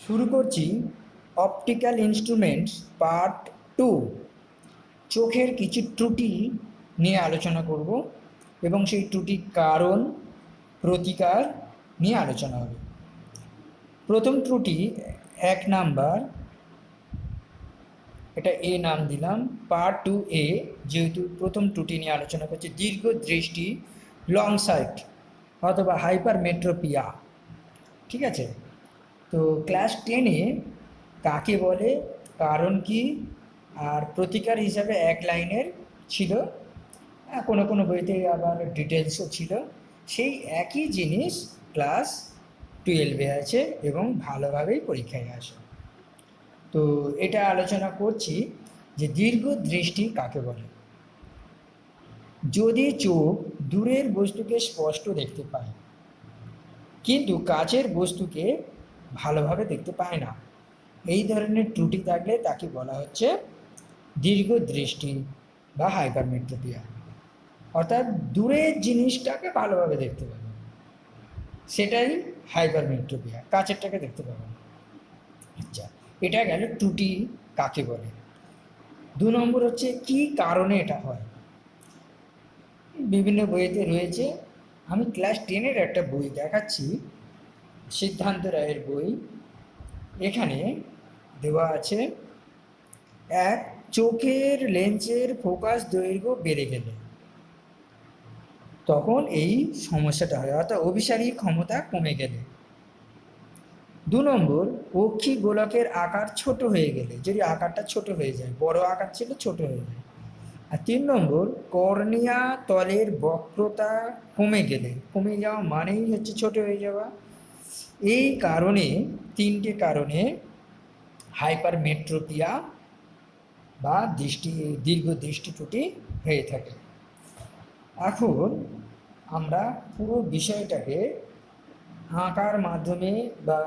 শুরু করছি optical instruments part 2। চোখের কিছু ত্রুটি নিয়ে আলোচনা করব এবং সেই ত্রুটির কারণ, প্রতিকার নিয়ে আলোচনা হবে। প্রথম ত্রুটি 1 নাম্বার, এটা এ নাম দিলাম, পার্ট 2A। যেহেতু প্রথম ত্রুটি নিয়ে আলোচনা করছি, দীর্ঘ দৃষ্টি, লং সাইট অথবা হাইপারমেট্রোপিয়া। ঠিক আছে, তো ক্লাস 10-এ কাকে বলে, কারণ কি, আর প্রতিকার হিসাবে 1 লাইনের ছিল। কোনো কোনো বইতে আবার ডিটেলসও ছিল। সেই একই জিনিস ক্লাস 12-এ আছে এবং ভালোভাবেই পরীক্ষায় আসে। তো এটা আলোচনা করছি যে দীর্ঘ দৃষ্টি কাকে বলে। যদি চোখ দূরের বস্তুকে স্পষ্ট দেখতে পায় কিন্তু কাছের বস্তুকে ভালোভাবে দেখতে পায় না, এই ধরনের ত্রুটি থাকলে তাকে বলা হচ্ছে দীর্ঘ দৃষ্টি বা হাইপারমেট্রোপিয়া। অর্থাৎ দূরের জিনিসটাকে ভালোভাবে দেখতে পাবে, সেটাই হাইপারমেট্রোপিয়া, কাছেরটাকে দেখতে পাবে না। আচ্ছা, এটা গেল ত্রুটি কাকে বলে। 2 নম্বর হচ্ছে কি কারণে এটা হয়। বিভিন্ন বইতে রয়েছে, আমি ক্লাস 10-এর একটা বই দেখাচ্ছি, সিদ্ধান্ত রায়ের বই। এখানে দেওয়া আছে, 1, চোখের লেন্সের ফোকাস দৈর্ঘ্য বেড়ে গেলে তখন এই সমস্যাটা হয়, অর্থাৎ অভিসারী ক্ষমতা কমে গেলে। 2 নম্বর, অক্ষি গোলকের আকার ছোট হয়ে গেলে, যদি আকারটা ছোট হয়ে যায়, বড় আকার ছিল ছোট হয়ে যায়। আর 3 নম্বর, কর্নিয়া তলের বক্রতা কমে গেলে, কমে যাওয়া মানেই হচ্ছে ছোট হয়ে যাওয়া। এই কারণে, 3টে কারণে হাইপারমেট্রোপিয়া বা দীর্ঘ দৃষ্টি ত্রুটি হয়ে থাকে। এখন আমরা পুরো বিষয়টাকে আঁকার মাধ্যমে বা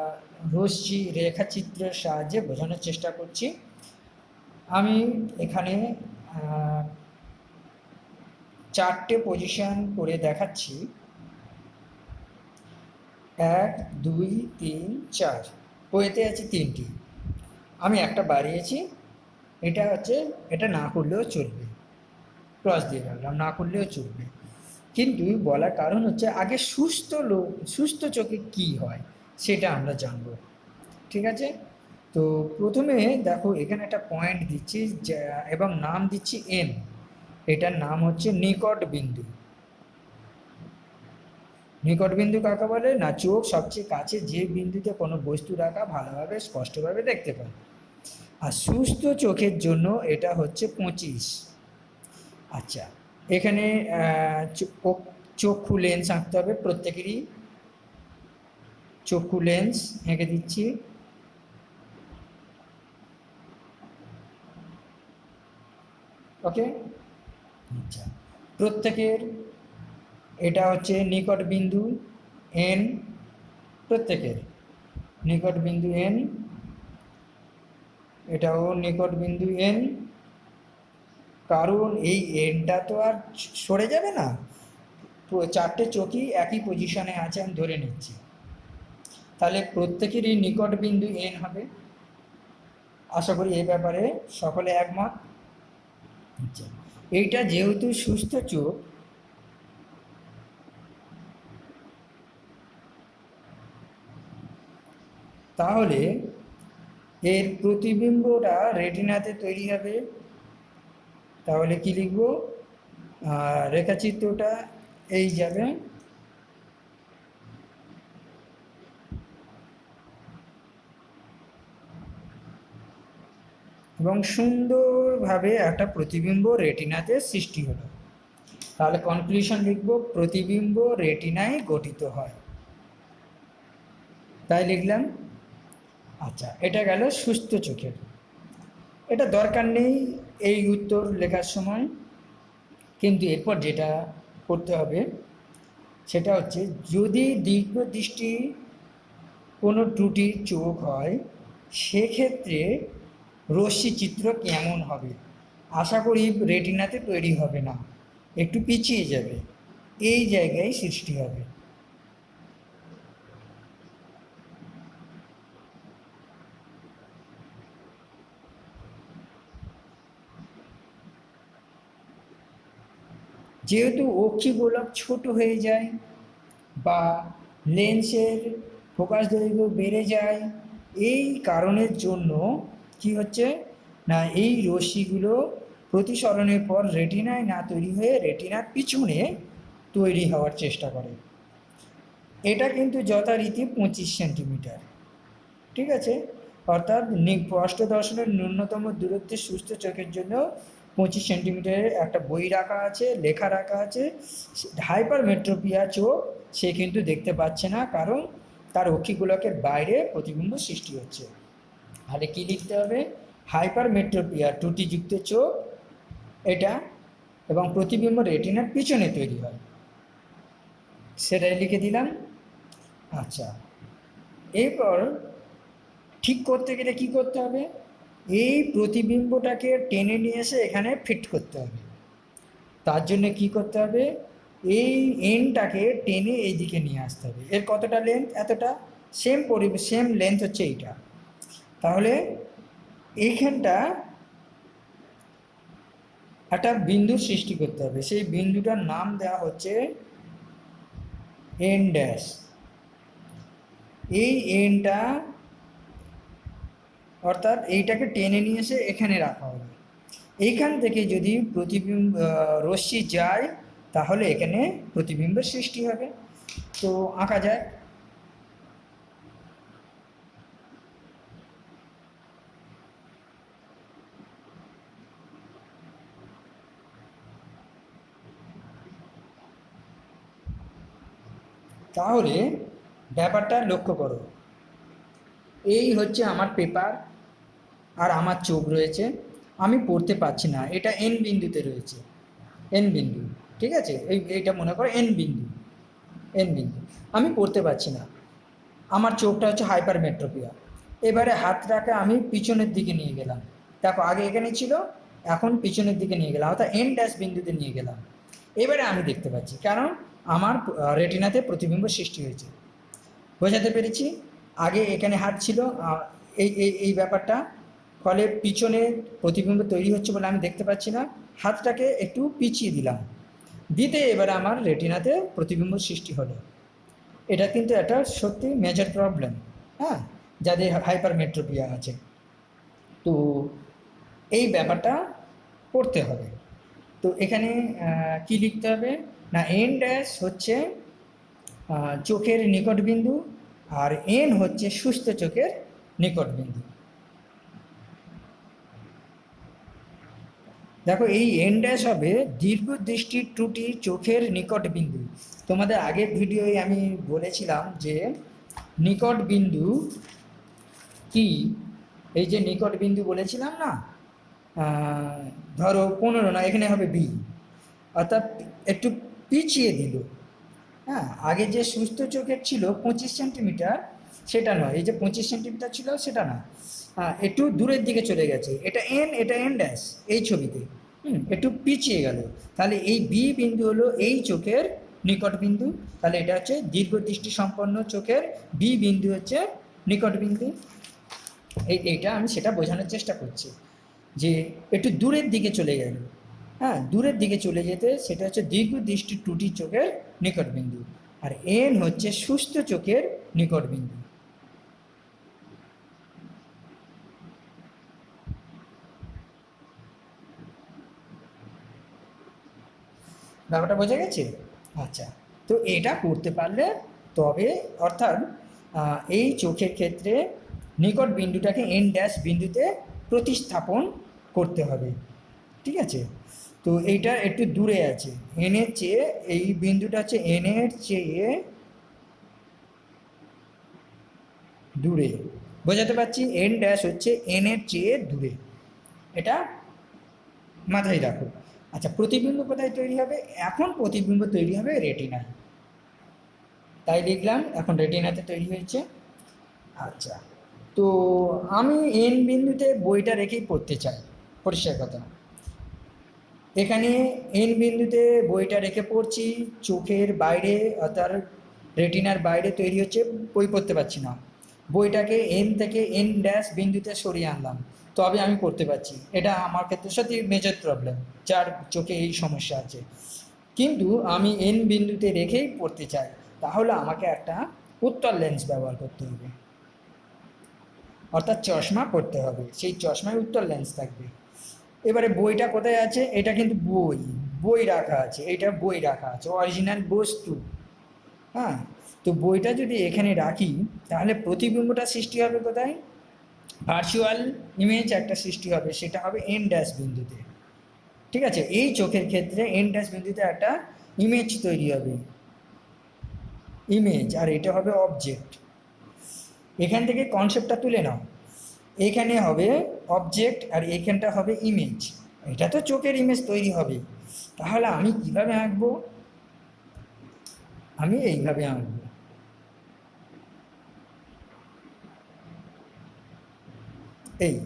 রশ্মি রেখাচিত্রের সাহায্যে বোঝানোর চেষ্টা করছি। আমি এখানে 4টে পজিশন করে দেখাচ্ছি, 1, 2, 3, 4। বইতে আছে 3টি, আমি একটা বাড়িয়েছি। এটা হচ্ছে, এটা না করলেও চলবে, ক্রস দিয়ে রাখলাম, না করলেও চলবে। কিন্তু বলার কারণ হচ্ছে আগে সুস্থ চোখে কি হয় সেটা আমরা জানবো। ঠিক আছে, তো প্রথমে দেখো এখানে একটা পয়েন্ট দিচ্ছি এবং নাম দিচ্ছি এন। এটার নাম হচ্ছে নিকট বিন্দু। নিকট বিন্দু কাকে বলে না, চোখ সবচেয়ে কাছে যে বিন্দুতে কোনো বস্তু রাখা ভালোভাবে স্পষ্টভাবে দেখতে পায়। আর সুস্থ চোখের জন্য এটা হচ্ছে 25। আচ্ছা, এখানে চক্ষু লেন্স আঁকতে হবে, প্রত্যেকেরই চক্ষু লেন্স এঁকে দিচ্ছি। ওকে, আচ্ছা, প্রত্যেকের এটা হচ্ছে নিকট বিন্দু এন, প্রত্যেকের নিকট বিন্দু এন, এটাও নিকট বিন্দু এন। কারণ এই এনটা তো আর সরে যাবে না, 4টে চোখই একই পজিশনে আছে আমি ধরে নিচ্ছি, তাহলে প্রত্যেকেরই নিকট বিন্দু এন হবে। আশা করি এই ব্যাপারে সকলে একমত। আচ্ছা, এইটা যেহেতু সুস্থ চোখ, তাহলে এর প্রতিবিম্বটা রেটিনাতে তৈরি হবে। তাহলে কি লিখব, রেখাচিত্রটা এই যাবে, এবং সুন্দরভাবে একটা প্রতিবিম্ব রেটিনাতে সৃষ্টি হলো। তাহলে কনক্লুশন লিখব, প্রতিবিম্ব রেটিনায় গঠিত হয়, তাই লিখলাম। আচ্ছা, এটা গেল সুস্থ চোখের। এটা দরকার নেই এই উত্তর লেখার সময়, কিন্তু এরপর যেটা করতে হবে সেটা হচ্ছে, যদি দীর্ঘদৃষ্টি কোনো ত্রুটির চোখ হয় সেক্ষেত্রে রশ্মিচিত্র কেমন হবে। আশা করি রেটিনাতে তৈরি হবে না, একটু পিছিয়ে যাবে, এই জায়গায় সৃষ্টি হবে। যেহেতু অক্ষিগোলক ছোট হয়ে যায় বা লেন্সের ফোকাস দৈর্ঘ্য বেড়ে যায়, এই কারণের জন্য কি হচ্ছে না, এই রশ্মিগুলো প্রতিসরণের পর রেটিনায় না তৈরি হয়ে রেটিনার পিছনে তৈরি হওয়ার চেষ্টা করে। এটা কিন্তু যথারীতি 25 সেন্টিমিটার, ঠিক আছে। অর্থাৎ স্পষ্ট দর্শনের ন্যূনতম দূরত্বে সুস্থ চোখের জন্য 25 সেন্টিমিটারের একটা বই রাখা আছে, লেখা রাখা আছে। হাইপারমেট্রোপিয়া চোখ সে কিন্তু দেখতে পাচ্ছে না, কারণ তার অক্ষিগোলকের বাইরে প্রতিবিম্ব সৃষ্টি হচ্ছে। তাহলে কী লিখতে হবে? হাইপারমেট্রোপিয়া ত্রুটিযুক্ত চোখ এটা, এবং প্রতিবিম্ব রেটিনার পিছনে তৈরি হয়, সেটাই লিখে দিলাম। আচ্ছা, এরপর ঠিক করতে গেলে কি করতে হবে? এই প্রতিবিম্বটাকে টেনে নিয়ে এসে এখানে ফিট করতে হবে। তার জন্য কি করতে হবে? এই এনটাকে টেনে এই দিকে নিয়ে আসতে হবে। এর কতটা লেন্থ? এতটা। সেম লেন্থ হচ্ছে এইটা। তাহলে এইখানটা একটা বিন্দুর সৃষ্টি করতে হবে। সেই বিন্দুটার নাম দেওয়া হচ্ছে এন ড্যাশ। এই এনটা অর্থাৎ এইটাকে টেনে নিয়ে এসে এখানে রাখা হবে। এইখান থেকে যদি প্রতিবিম্ব রশ্মি যায়, তাহলে এখানে প্রতিবিম্বের সৃষ্টি হবে। তো আঁকা যায়। তাহলে ব্যাপারটা লক্ষ্য করো, এই হচ্ছে আমার পেপার আর আমার চোখ রয়েছে, আমি পড়তে পারছি না, এটা এন বিন্দুতে রয়েছে, এন বিন্দু, ঠিক আছে। এইটা মনে করো এন বিন্দু, এন বিন্দু, আমি পড়তে পারছি না, আমার চোখটা হচ্ছে হাইপারমেট্রোপিয়া। এবারে হাতটাকে আমি পিছনের দিকে নিয়ে গেলাম, দেখো আগে এখানে ছিল, এখন পিছনের দিকে নিয়ে গেলাম, অর্থাৎ এন ড্যাশ বিন্দুতে নিয়ে গেলাম। এবারে আমি দেখতে পাচ্ছি, কারণ আমার রেটিনাতে প্রতিবিম্ব সৃষ্টি হয়েছে। বোঝাতে পেরেছি? আগে এখানে হাত ছিল, এই এই এই ব্যাপারটা, ফলে পিছনে প্রতিবিম্ব তৈরি হচ্ছে বলে আমি দেখতে পাচ্ছি না, হাতটাকে একটু পিছিয়ে দিলাম, দিতে এবারে আমার রেটিনাতে প্রতিবিম্ব সৃষ্টি হলো। এটা কিন্তু একটা সত্যি মেজর প্রবলেম, হ্যাঁ, যাদের হাইপারমেট্রোপিয়া আছে। তো এই ব্যাপারটা পড়তে হবে। তো এখানে কি লিখতে হবে না, এন ড্যাশ হচ্ছে চোখের নিকট বিন্দু, আর এন হচ্ছে সুস্থ চোখের নিকট বিন্দু। দেখো এই এন ড্যাশ হবে দীর্ঘদৃষ্টির ত্রুটি চোখের নিকট বিন্দু। তোমাদের আগের ভিডিওয় আমি বলেছিলাম যে নিকট বিন্দু কি, এই যে নিকট বিন্দু বলেছিলাম না, ধরো 15 না, এখানে হবে বি, অর্থাৎ একটু পিছিয়ে দিল। হ্যাঁ, আগে যে সুস্থ চোখের ছিল 25 সেন্টিমিটার, সেটা নয়, এই যে 25 সেন্টিমিটার ছিল সেটা না, একটু দূরের দিকে চলে গেছে, এটা এন, এটা এন ড্যাশ এই ছবিতে, একটু পিছিয়ে গেল। তাহলে এই বি বিন্দু হলো এই চোখের নিকট বিন্দু, তাহলে এটা হচ্ছে দীর্ঘদৃষ্টি সম্পন্ন চোখের বি বিন্দু হচ্ছে নিকট বিন্দু। এইটা আমি সেটা বোঝানোর চেষ্টা করছি, যে একটু দূরের দিকে চলে গেল, হ্যাঁ, দূরের দিকে চলে যেতে সেটা হচ্ছে দীর্ঘদৃষ্টি ত্রুটি চোখের নিকট বিন্দু, আর এন হচ্ছে সুস্থ চোখের নিকট বিন্দু। ব্যাপারটা বোঝা গেছে? আচ্ছা, তো এটা করতে পারলে তবে, অর্থাৎ এই চোখের ক্ষেত্রে নিকট বিন্দুটাকে এন ড্যাশ বিন্দুতে প্রতিস্থাপন করতে হবে, ঠিক আছে। তো এইটা একটু দূরে আছে, এনের চেয়ে এই বিন্দুটা হচ্ছে এনের চেয়ে দূরে, বোঝাতে পারছি? এন ড্যাশ হচ্ছে এনের চেয়ে দূরে, এটা মাথায় রাখো। আচ্ছা, প্রতিবিম্ব কোথায় তৈরি হবে? এখন প্রতিবিম্ব তৈরি হবে রেটিনায়, তাই লিখলাম এখন রেটিনাতে তৈরি হয়েছে। আচ্ছা, তো আমি এন বিন্দুতে বইটা রেখেই পড়তে চাই, পরিষ্কার কথা। এখানে এন বিন্দুতে বইটা রেখে পড়ছি, চোখের বাইরে অর্থাৎ রেটিনার বাইরে তৈরি হচ্ছে, বই পড়তে পারছি না, বইটাকে এন থেকে এন ড্যাশ বিন্দুতে সরিয়ে আনলাম, তবে আমি পড়তে পারছি। এটা আমার ক্ষেত্রে সত্যি মেজর প্রবলেম, যার চোখে এই সমস্যা আছে। কিন্তু আমি এন বিন্দুতে রেখেই পড়তে চাই, তাহলে আমাকে একটা উত্তল লেন্স ব্যবহার করতে হবে, অর্থাৎ চশমা পড়তে হবে, সেই চশমায় উত্তল লেন্স থাকবে। এবারে বইটা কোথায় আছে? এটা কিন্তু বই, বই রাখা আছে, এটা বই রাখা আছে, অরিজিনাল বস্তু। হ্যাঁ, তো বইটা যদি এখানে রাখি তাহলে প্রতিবিম্বটা সৃষ্টি হবে কোথায়? ভার্চুয়াল ইমেজ একটা সৃষ্টি হবে, সেটা হবে এন ড্যাশ বিন্দুতে। ঠিক আছে, এই চোখের ক্ষেত্রে এন ড্যাশ বিন্দুতে একটা ইমেজ তৈরি হবে, ইমেজ, আর এটা হবে অবজেক্ট। এখান থেকে কনসেপ্টটা তুলে নাও, এখানে হবে অবজেক্ট আর এখানটা হবে ইমেজ, এটা তো চোখের ইমেজ তৈরি হবে। তাহলে আমি কিভাবে আঁকবো? আমি এইভাবে আঁকবো, এই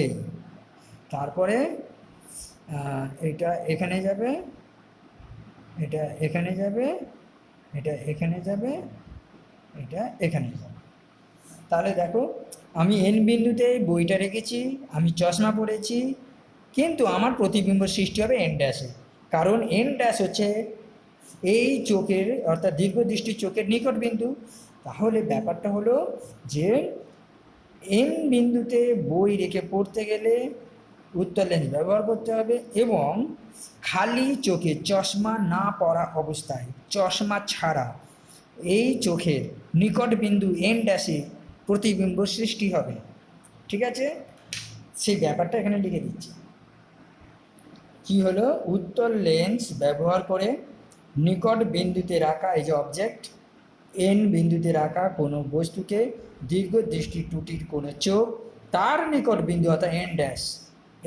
এই তারপরে এটা এখানে যাবে, এটা এখানে যাবে, এটা এখানে যাবে, এটা এখানে যাবে। তাহলে দেখো, আমি এন বিন্দুতে বইটা রেখেছি, আমি চশমা পরেছি, কিন্তু আমার প্রতিবিম্ব সৃষ্টি হবে এন ড্যাশে, কারণ এন ড্যাশ হচ্ছে এই চোখের অর্থাৎ দীর্ঘদৃষ্টি চোখের নিকট বিন্দু। তাহলে ব্যাপারটা হলো যে এন বিন্দুতে বই রেখে পড়তে গেলে উত্তল লেন্স ব্যবহার করতে হবে, এবং খালি চোখে চশমা না পরা অবস্থায়, চশমা ছাড়া এই চোখের নিকট বিন্দু এন ড্যাশে প্রতিবিম্ব সৃষ্টি হবে। ঠিক আছে, সেই ব্যাপারটা এখানে লিখে দিচ্ছি। কি হলো? উত্তল লেন্স ব্যবহার করে নিকট বিন্দুতে রাখা, এই যে অবজেক্ট, এন বিন্দুতে রাখা কোনো বস্তুকে দীর্ঘ দৃষ্টি ত্রুটির কোনো চোখ তার নিকট বিন্দু অর্থাৎ এন ড্যাশ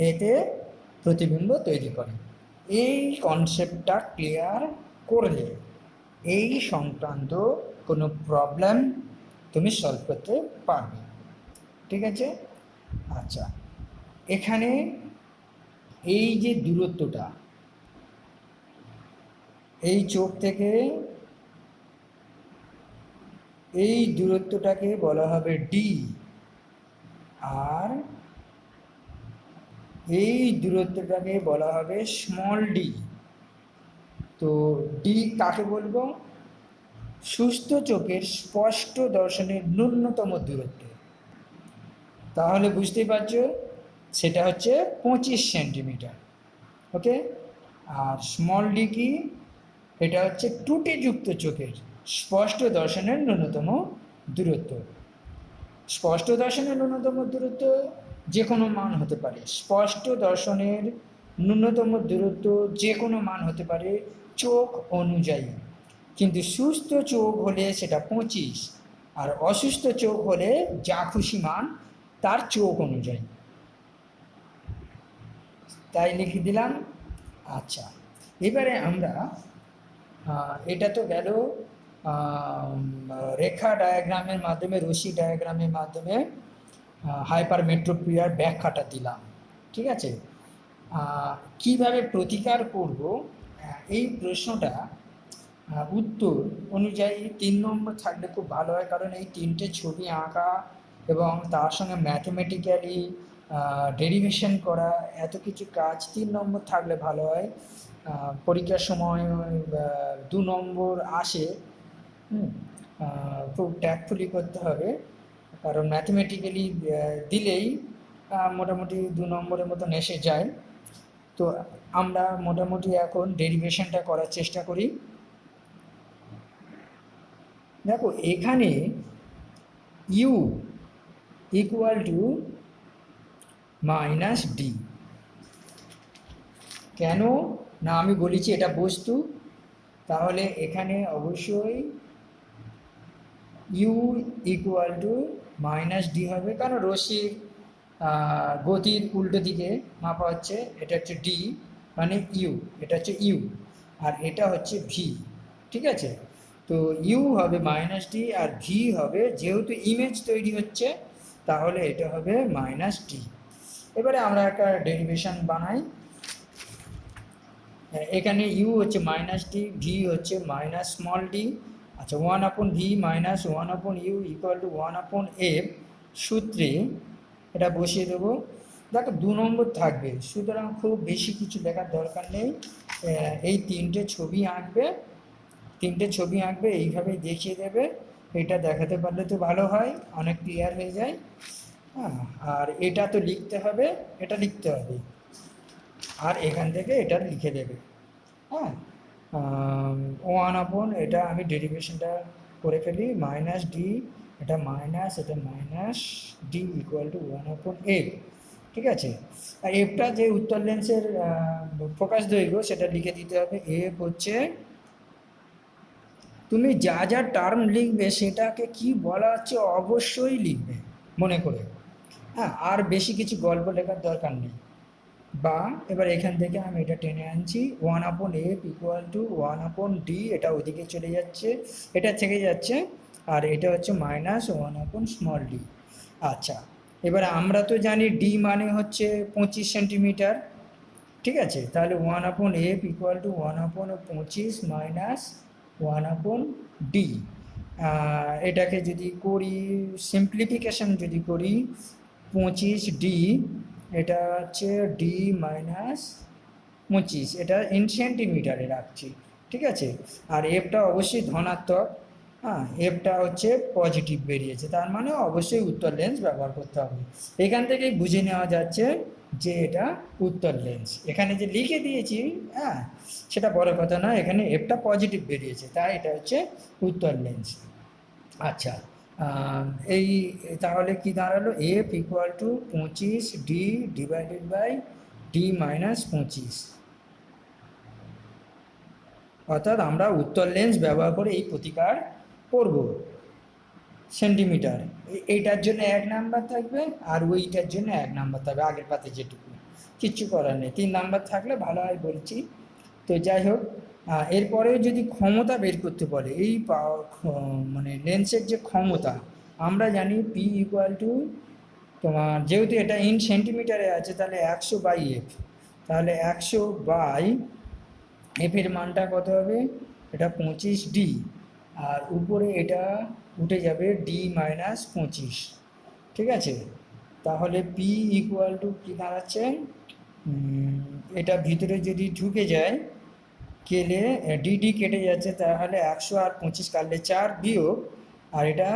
এতে প্রতিবিম্ব তৈরি করে। এই কনসেপ্টটা ক্লিয়ার করলে এই সংক্রান্ত কোনো প্রবলেম তুমি সলভ করতে পারবে। ঠিক আছে, আচ্ছা, এখানে এই যে দূরত্বটা এই চোখ থেকে এই দূরত্বটাকে বলা হবে ডি, আর এই দূরত্বটাকে বলা হবে স্মল ডি। তো ডি কাকে বলবো? সুস্থ চোখের স্পষ্ট দর্শনের ন্যূনতম দূরত্ব। তাহলে বুঝতেই পারছো সেটা হচ্ছে 25 সেন্টিমিটার। ওকে, আর স্মল ডি কি? এটা হচ্ছে ত্রুটিযুক্ত চোখের স্পষ্ট দর্শনের ন্যূনতম দূরত্ব। স্পষ্ট দর্শনের ন্যূনতম দূরত্ব যে কোনো মান হতে পারে, স্পষ্ট দর্শনের ন্যূনতম দূরত্ব যে কোনো মান হতে পারে চোখ অনুযায়ী, কিন্তু সুস্থ চোখ হলে সেটা 25, আর অসুস্থ চোখ হলে যা খুশি মান তার চোখ অনুযায়ী। তাই লিখে দিলাম। আচ্ছা, এবারে আমরা এটা তো গেল রেখা ডায়াগ্রামের মাধ্যমে, রশ্মি ডায়াগ্রামের মাধ্যমে হাইপারমেট্রোপিয়ার ব্যাখ্যাটা দিলাম। ঠিক আছে, কিভাবে প্রতিকার করব এই প্রশ্নটা উত্তর অনুযায়ী 3 নম্বর থাকলে খুব ভালো হয়, কারণ এই 3টে ছবি আঁকা এবং তার সঙ্গে ম্যাথমেটিক্যালি ডেরিভেশন করা এত কিছু কাজ 3 নম্বর থাকলে ভালো হয়। পরীক্ষার সময় 2 নম্বর আসে, খুব ট্যাক্টফুলি করতে হবে, কারণ ম্যাথমেটিক্যালি দিলেই মোটামুটি 2 নম্বরের মতন এসে যায়। তো আমরা মোটামুটি এখন ডেরিভেশনটা করার চেষ্টা করি। দেখো, এখানে u equal to minus d, কেন না আমি বলেছি এটা বস্তু, তাহলে এখানে অবশ্যই u equal to minus d হবে, কারণ রশ্মির গতির উল্টো দিকে মাপা হচ্ছে, এটা হচ্ছে ডি মানে ইউ, এটা হচ্ছে ইউ, আর এটা হচ্ছে ভি। ঠিক আছে, তো ইউ হবে মাইনাস ডি আর ভি হবে, যেহেতু ইমেজ তৈরি হচ্ছে তাহলে এটা হবে মাইনাস ডি। এবারে আমরা একটা ডেরিভেশন বানাই। এখানে ইউ হচ্ছে মাইনাস ডি, ভি হচ্ছে মাইনাস স্মল ডি। আচ্ছা, 1/v minus 1/u equal to 1/f সূত্রে এটা বসিয়ে দেবো। দেখো 2 নম্বর থাকবে, সুতরাং খুব বেশি কিছু লেখার দরকার নেই। এই তিনটে ছবি আঁকবে, এইভাবেই দেখিয়ে দেবে। এটা দেখাতে পারলে তো ভালো হয়, অনেক ক্লিয়ার হয়ে যায়। হ্যাঁ, আর এটা তো লিখতে হবে, এটা লিখতে হবে, আর এখান থেকে এটা লিখে দেবে। হ্যাঁ, 1/, এটা আমি ডেরিভেশনটা করে ফেলি, -d, এটা মাইনাস, এটা -d ইকুয়াল টু 1/a। ঠিক আছে, আর এফটা যে উত্তর লেন্সের ফোকাস দৈর্ঘ্য সেটা লিখে দিতে হবে। এফ হচ্ছে, তুমি যা যা টার্ম লিখবে সেটাকে কি বলা হচ্ছে অবশ্যই লিখবে মনে করে। হ্যাঁ, আর বেশি কিছু গল্প লেখার দরকার নেই। বা এবার এখান থেকে আমি এটা টেনে আনছি, 1/f ইকুয়াল টু 1/d, এটা ওইদিকে চলে যাচ্ছে, এটা থেকে যাচ্ছে, আর এটা হচ্ছে -1/d। আচ্ছা, এবার আমরা তো জানি d মানে হচ্ছে 25 সেন্টিমিটার। ঠিক আছে, তাহলে 1/f equal to 1/25 minus 1/d। এটাকে যদি করি, সিম্পলিফিকেশন যদি করি, 25d, এটা হচ্ছে d মাইনাস 25, এটা ইন সেন্টিমিটারে রাখছি। ঠিক আছে, আর এফটা অবশ্যই ধনাত্মক। হ্যাঁ, এফটা হচ্ছে পজিটিভ বেরিয়েছে, তার মানে অবশ্যই উত্তর লেন্স ব্যবহার করতে হবে। এখান থেকেই বুঝে নেওয়া যাচ্ছে যে এটা উত্তর লেন্স। এখানে যে লিখে দিয়েছি, হ্যাঁ, সেটা বড় কথা না, এখানে এফটা পজিটিভ বেরিয়েছে, তাই এটা হচ্ছে উত্তর লেন্স। আচ্ছা, এই তাহলে কি দাঁড়ালো, f equal to 25d divided by d minus 25। অর্থাৎ আমরা উত্তর লেন্স ব্যবহার করে এই প্রতিকার করব। সেন্টিমিটার, এইটার জন্য 1 নাম্বার থাকবে, আর ওইটার জন্য 1 নাম্বার থাকবে, আগের পাতে যেটুকু, কিচ্ছু করার নেই। 3 নাম্বার থাকলে ভালো হয় বলছি। তো যাই হোক, এরপরেও যদি ক্ষমতা বের করতে বলে, এই মানে লেন্সের যে ক্ষমতা, আমরা জানি পি ইকুয়াল টু তোমার, যেহেতু এটা ইন সেন্টিমিটারে আছে, তাহলে 100/f, তাহলে 100/f-এর মানটা কত হবে, এটা 25d, আর উপরে এটা উঠে যাবে d মাইনাস 25। ঠিক আছে, তাহলে পি ইকুয়াল টু কী দাঁড়াচ্ছে, এটা ভিতরে যদি ঢুকে যায়, কেলে ডিডি কেটে যাচ্ছে, তাহলে 100 আর 25 কাটলে 4 বিয়োগ, আর এটা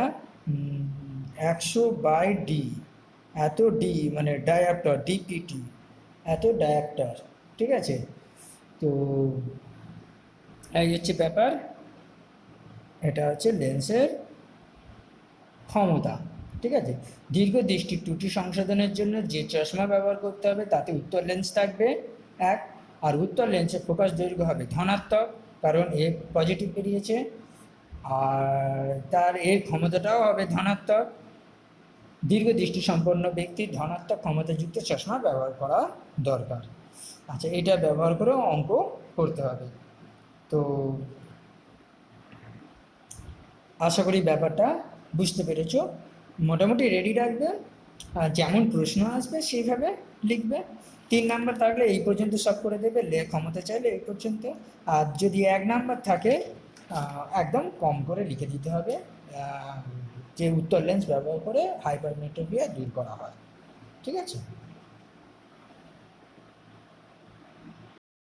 100/d, এত ডি মানে ডায়াপ্টার, ডিপিটি, এত ডায়াপ্টার। ঠিক আছে, তো এই হচ্ছে ব্যাপার, এটা হচ্ছে লেন্সের ক্ষমতা। ঠিক আছে, দীর্ঘ দৃষ্টি ত্রুটি সংশোধনের জন্য যে চশমা ব্যবহার করতে হবে তাতে উত্তর লেন্স থাকবে 1, আর উত্তর লেন্সের ফোকাস দৈর্ঘ্য হবে ধনাত্মক, কারণ এর পজিটিভ বেরিয়েছে, আর তার এর ক্ষমতাটাও হবে ধনাত্মক। দীর্ঘ দৃষ্টি সম্পন্ন ব্যক্তির ধনাত্মক ক্ষমতাযুক্ত চশমা ব্যবহার করা দরকার। আচ্ছা, এটা ব্যবহার করে অঙ্ক করতে হবে। তো আশা করি ব্যাপারটা বুঝতে পেরেছো। মোটামুটি রেডি রাখবে, যেমন প্রশ্ন আসবে সেইভাবে লিখবে। 3 নাম্বার থাকলে এই পর্যন্ত সব করে দেবে, ক্ষমতা চাইলে এই পর্যন্ত, আর যদি 1 নাম্বার থাকে একদম কম করে লিখে দিতে হবে, যে উত্তর লেন্স ব্যবহার করে হাইপারমেট্রোপিয়া দূর করা হয়। ঠিক আছে।